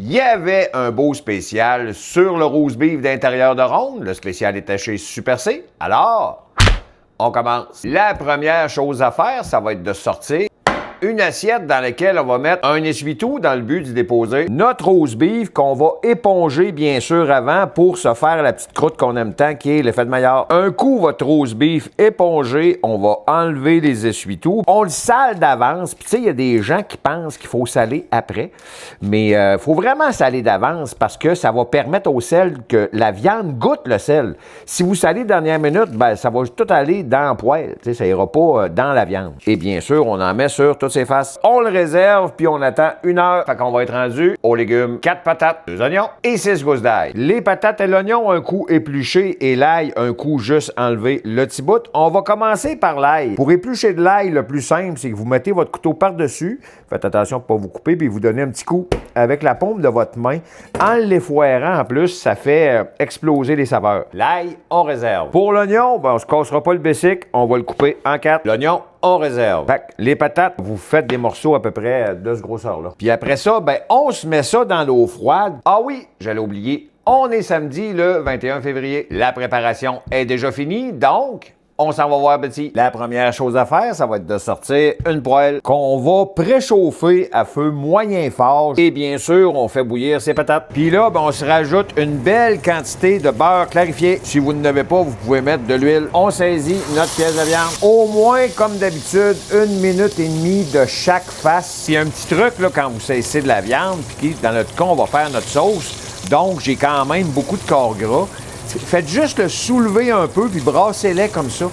il y avait un beau spécial sur le roast beef d'intérieur de ronde. Le spécial était chez Super C. Alors, on commence. La première chose à faire, ça va être de sortir une assiette dans laquelle on va mettre un essuie-tout dans le but d'y déposer notre roast beef qu'on va éponger bien sûr avant pour se faire la petite croûte qu'on aime tant qui est l'effet de Maillard. Un coup votre roast beef épongé, on va enlever les essuie-tout. On le sale d'avance. Puis tu sais, il y a des gens qui pensent qu'il faut saler après. Mais il faut vraiment saler d'avance parce que ça va permettre au sel que la viande goûte le sel. Si vous salez dernière minute, ben ça va tout aller dans le poêle. Tu sais, ça ira pas dans la viande. Et bien sûr, on en met sur toutes ses faces. On le réserve, puis on attend 1 heure. Fait qu'on va être rendu aux légumes. 4 patates, 2 oignons et 6 gousses d'ail. Les patates et l'oignon, un coup épluché et l'ail, un coup juste enlevé le petit bout. On va commencer par l'ail. Pour éplucher de l'ail, le plus simple, c'est que vous mettez votre couteau par-dessus. Faites attention pour ne pas vous couper, puis vous donnez un petit coup avec la paume de votre main. En l'effoirant, en plus, ça fait exploser les saveurs. L'ail, on réserve. Pour l'oignon, ben, on se cassera pas le bessic. On va le couper en 4. L'oignon, on réserve. Fait que les patates, vous faites des morceaux à peu près de ce grosseur-là. Puis après ça, ben, on se met ça dans l'eau froide. Ah oui, j'allais oublier. On est samedi, le 21 février. La préparation est déjà finie, donc on s'en va voir petit. La première chose à faire, ça va être de sortir une poêle qu'on va préchauffer à feu moyen fort. Et bien sûr, on fait bouillir ses patates. Puis là, ben, on se rajoute une belle quantité de beurre clarifié. Si vous n'en avez pas, vous pouvez mettre de l'huile. On saisit notre pièce de viande. Au moins, comme d'habitude, 1 minute et demie de chaque face. Puis un petit truc, là, quand vous saisissez de la viande, puis dans notre cas, on va faire notre sauce. Donc, j'ai quand même beaucoup de corps gras. Faites juste le soulever un peu, puis brassez-les comme ça.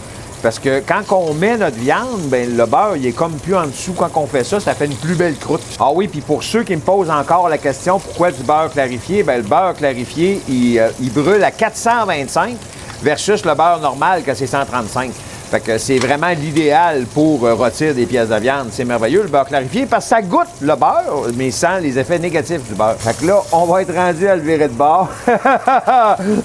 Parce que quand on met notre viande, ben le beurre, il est comme plus en dessous quand on fait ça. Ça fait une plus belle croûte. Ah oui, puis pour ceux qui me posent encore la question, pourquoi du beurre clarifié? Ben le beurre clarifié, il brûle à 425 versus le beurre normal que c'est 135. Fait que c'est vraiment l'idéal pour rôtir des pièces de viande. C'est merveilleux, le beurre clarifié, parce que ça goûte le beurre, mais sans les effets négatifs du beurre. Fait que là, on va être rendu à le virer de bord.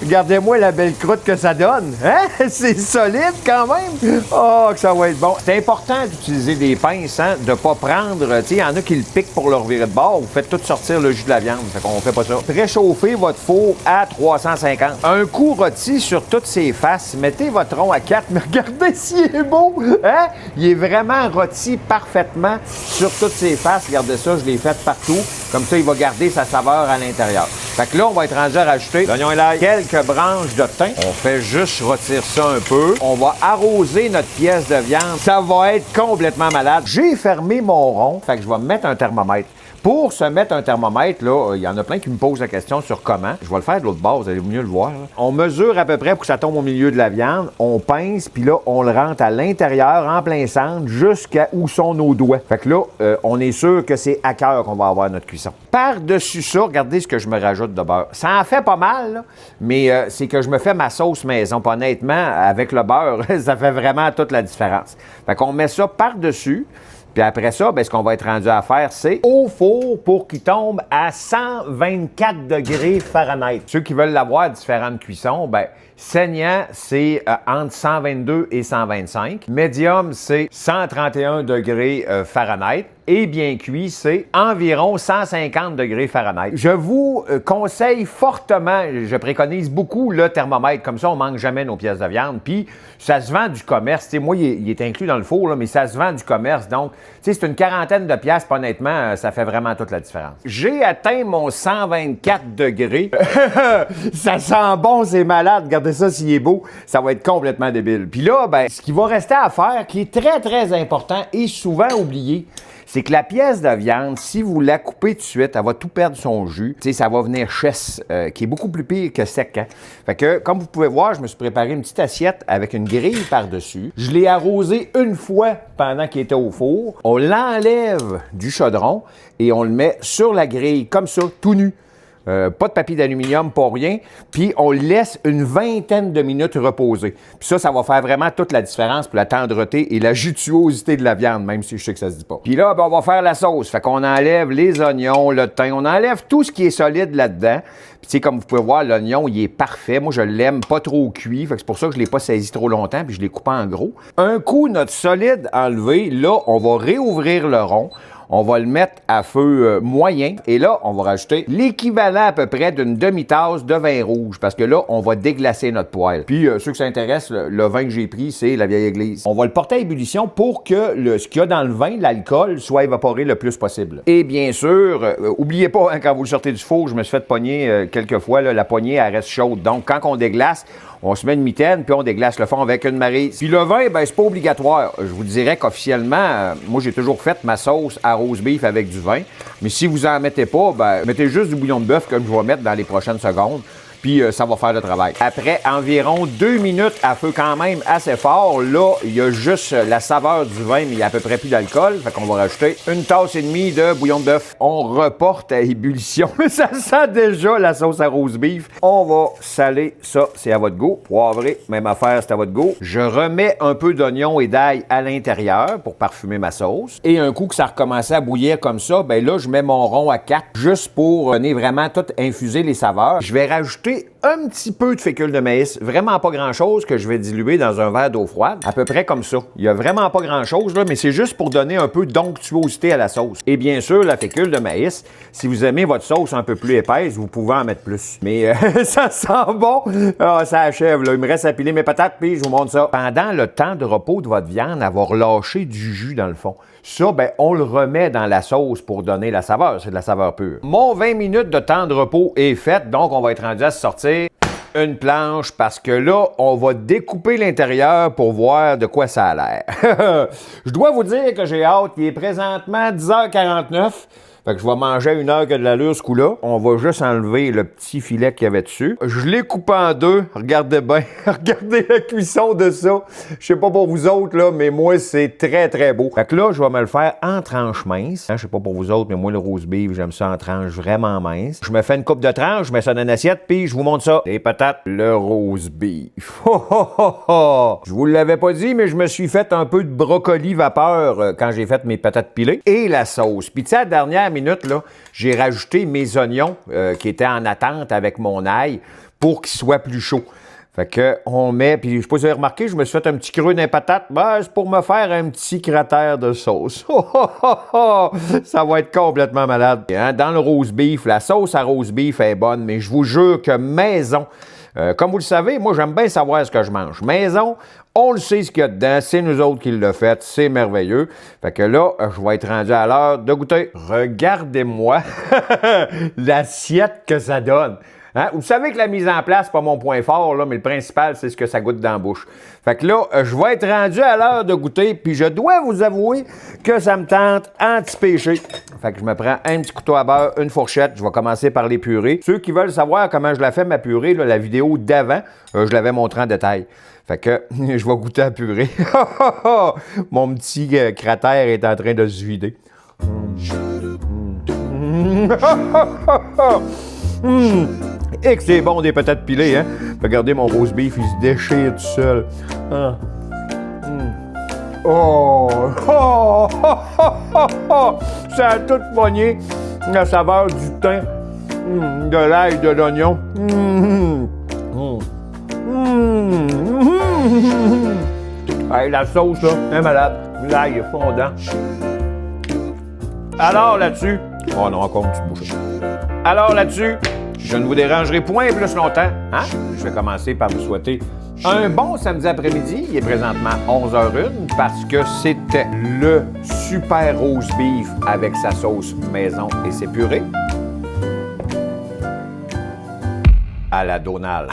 Regardez-moi la belle croûte que ça donne. Hein? C'est solide quand même. Oh, que ça va être bon. C'est important d'utiliser des pinces, hein, de pas prendre... Tu sais, il y en a qui le piquent pour leur virer de bord. Vous faites tout sortir le jus de la viande. Fait qu'on fait pas ça. Préchauffez votre four à 350. Un coup rôti sur toutes ses faces. Mettez votre rond à 4, mais regardez s'il est beau, hein? Il est vraiment rôti parfaitement sur toutes ses faces. Regardez ça, je l'ai fait partout. Comme ça, il va garder sa saveur à l'intérieur. Fait que là, on va être rendu à rajouter l'oignon et l'ail, quelques branches de thym. On fait juste rôtir ça un peu. On va arroser notre pièce de viande. Ça va être complètement malade. J'ai fermé mon rond, fait que je vais mettre un thermomètre. Pour se mettre un thermomètre, là, il y en a plein qui me posent la question sur comment. Je vais le faire de l'autre bord, vous allez mieux le voir. Là. On mesure à peu près pour que ça tombe au milieu de la viande. On pince, puis là, on le rentre à l'intérieur, en plein centre, jusqu'à où sont nos doigts. Fait que là, on est sûr que c'est à cœur qu'on va avoir notre cuisson. Par-dessus ça, regardez ce que je me rajoute de beurre. Ça en fait pas mal, là, mais c'est que je me fais ma sauce maison. Puis honnêtement, avec le beurre, ça fait vraiment toute la différence. Fait qu'on met ça par-dessus. Puis après ça, bien, ce qu'on va être rendu à faire, c'est au four pour qu'il tombe à 124 degrés Fahrenheit. Ceux qui veulent l'avoir à différentes cuissons, bien, saignant, c'est entre 122 et 125. Médium, c'est 131 degrés Fahrenheit. Et bien cuit, c'est environ 150 degrés Fahrenheit. Je vous conseille fortement, je préconise beaucoup le thermomètre. Comme ça, on ne manque jamais nos pièces de viande. Puis, ça se vend du commerce. T'sais, moi, il est inclus dans le four, là, mais ça se vend du commerce. Donc, c'est une quarantaine de piastres. Honnêtement, ça fait vraiment toute la différence. J'ai atteint mon 124 degrés. Ça sent bon, c'est malade. Regardez ça, s'il est beau. Ça va être complètement débile. Puis là, ben, ce qui va rester à faire, qui est très, très important et souvent oublié, c'est que la pièce de viande, si vous la coupez tout de suite, elle va tout perdre son jus. Tu sais, ça va venir chesse, qui est beaucoup plus pire que sec. Hein? Fait que, comme vous pouvez voir, je me suis préparé une petite assiette avec une grille par-dessus. Je l'ai arrosé une fois pendant qu'il était au four. On l'enlève du chaudron et on le met sur la grille, comme ça, tout nu. Pas de papier d'aluminium, pas rien. Puis on le laisse une vingtaine de minutes reposer. Puis ça va faire vraiment toute la différence pour la tendreté et la jutuosité de la viande, même si je sais que ça se dit pas. Puis là, ben, on va faire la sauce. Fait qu'on enlève les oignons, le thym, on enlève tout ce qui est solide là-dedans. Puis tu sais, comme vous pouvez voir, l'oignon, il est parfait. Moi, je l'aime pas trop cuit. Fait que c'est pour ça que je l'ai pas saisi trop longtemps, puis je l'ai coupé en gros. Un coup, notre solide enlevé, là, on va réouvrir le rond. On va le mettre à feu moyen. Et là, on va rajouter l'équivalent à peu près d'une demi-tasse de vin rouge. Parce que là, on va déglacer notre poêle. Puis, ceux que ça intéresse, le vin que j'ai pris, c'est la vieille église. On va le porter à ébullition pour que ce qu'il y a dans le vin, l'alcool, soit évaporé le plus possible. Et bien sûr, oubliez pas, hein, quand vous le sortez du four, je me suis fait pogner quelques fois, là, la poignée, elle reste chaude. Donc, quand on déglace, on se met une mitaine, puis on déglace le fond avec une maryse. Puis le vin, ben c'est pas obligatoire. Je vous dirais qu'officiellement, moi, j'ai toujours fait ma sauce à roast beef avec du vin. Mais si vous en mettez pas, ben mettez juste du bouillon de bœuf que je vais mettre dans les prochaines secondes. Puis ça va faire le travail. Après environ 2 minutes à feu quand même assez fort, là, il y a juste la saveur du vin, mais il y a à peu près plus d'alcool. Fait qu'on va rajouter une tasse et demie de bouillon de bœuf. On reporte à ébullition. Ça sent déjà la sauce à roast beef. On va saler ça, c'est à votre goût. Poivrer, même affaire, c'est à votre goût. Je remets un peu d'oignon et d'ail à l'intérieur pour parfumer ma sauce. Et un coup que ça recommençait à bouillir comme ça, ben là, je mets mon rond à 4 juste pour venir vraiment tout infuser les saveurs. Je vais rajouter un petit peu de fécule de maïs, vraiment pas grand-chose, que je vais diluer dans un verre d'eau froide, à peu près comme ça. Il y a vraiment pas grand-chose, là, mais c'est juste pour donner un peu d'onctuosité à la sauce. Et bien sûr, la fécule de maïs, si vous aimez votre sauce un peu plus épaisse, vous pouvez en mettre plus. Mais ça sent bon! Ah, ça achève, là. Il me reste à piler mes patates, puis je vous montre ça. Pendant le temps de repos de votre viande, elle va relâcher du jus dans le fond. Ça, ben, on le remet dans la sauce pour donner la saveur. C'est de la saveur pure. Mon 20 minutes de temps de repos est fait, donc on va être rendu à se sortir une planche parce que là, on va découper l'intérieur pour voir de quoi ça a l'air. Je dois vous dire que j'ai hâte. Il est présentement 10h49. Fait que je vais manger à 1 heure que de l'allure ce coup-là. On va juste enlever le petit filet qu'il y avait dessus. Je l'ai coupé en deux. Regardez bien. Regardez la cuisson de ça. Je sais pas pour vous autres, là, mais moi, c'est très, très beau. Fait que là, je vais me le faire en tranches minces. Hein, je sais pas pour vous autres, mais moi, le roast beef, j'aime ça en tranches vraiment minces. Je me fais une coupe de tranches, je mets ça dans une assiette, puis je vous montre ça. Les patates, le roast beef. Oh, oh, oh, oh. Je vous l'avais pas dit, mais je me suis fait un peu de brocoli vapeur quand j'ai fait mes patates pilées. Et la sauce. Puis tu sais, la dernière minute, là, j'ai rajouté mes oignons qui étaient en attente avec mon ail pour qu'ils soient plus chauds. Fait que on met, puis je sais pas si vous avez remarqué, je me suis fait un petit creux dans les patates. Ben, c'est pour me faire un petit cratère de sauce. Oh, oh, oh, oh. Ça va être complètement malade. Hein? Dans le roast beef, la sauce à roast beef est bonne, mais je vous jure que maison, comme vous le savez, moi, j'aime bien savoir ce que je mange. Maison, on le sait ce qu'il y a dedans, c'est nous autres qui le fait, c'est merveilleux. Fait que là, je vais être rendu à l'heure de goûter. Regardez-moi l'assiette que ça donne. Hein? Vous savez que la mise en place, c'est pas mon point fort, là, mais le principal, c'est ce que ça goûte dans la bouche. Fait que là, je vais être rendu à l'heure de goûter, puis je dois vous avouer que ça me tente anti-péché. Fait que je me prends un petit couteau à beurre, une fourchette, je vais commencer par les purées. Ceux qui veulent savoir comment je la fais, ma purée, là, la vidéo d'avant, je l'avais montré en détail. Fait que je vais goûter à la purée. Mon petit cratère est en train de se vider. Et que c'est bon des patates pilées, hein? Regardez mon roast beef, il se déchire tout seul. Ah. Oh! Oh! Oh! Oh! Oh! Ça a tout pogné. La saveur du thym, de l'ail, de l'oignon. Hey, la sauce, là, est malade. L'ail est fondant. Alors là-dessus... Oh non, encore une petite bouchée. Alors là-dessus... Je ne vous dérangerai point plus longtemps. Hein? Je vais commencer par vous souhaiter un bon samedi après-midi. Il est présentement 11h01 parce que c'était le super roast beef avec sa sauce maison et ses purées à la Donald.